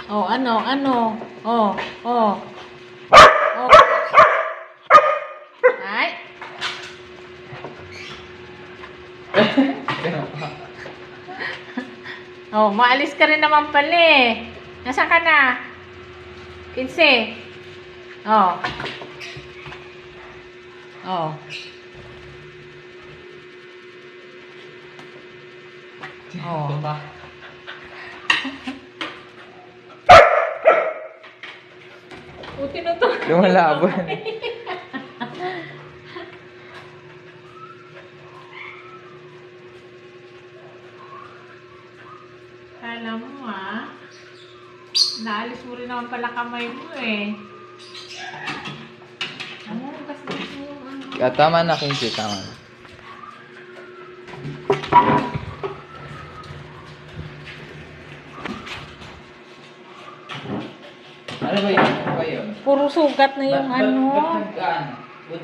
Oh, ano? Oh, oh. Oh. Ay. Oh, maalis ka rin naman pala eh. Nasaan ka na? 15. Oh. Oh. Oh. Buti na to. Lumalaban. Kala mo naalis mo rin naman pala kamay mo eh. Ano, kasi yung ano. Tama na, 15. Tama na. Ano ba yun? Puro sugat na yung ano. Ba't nag-ano?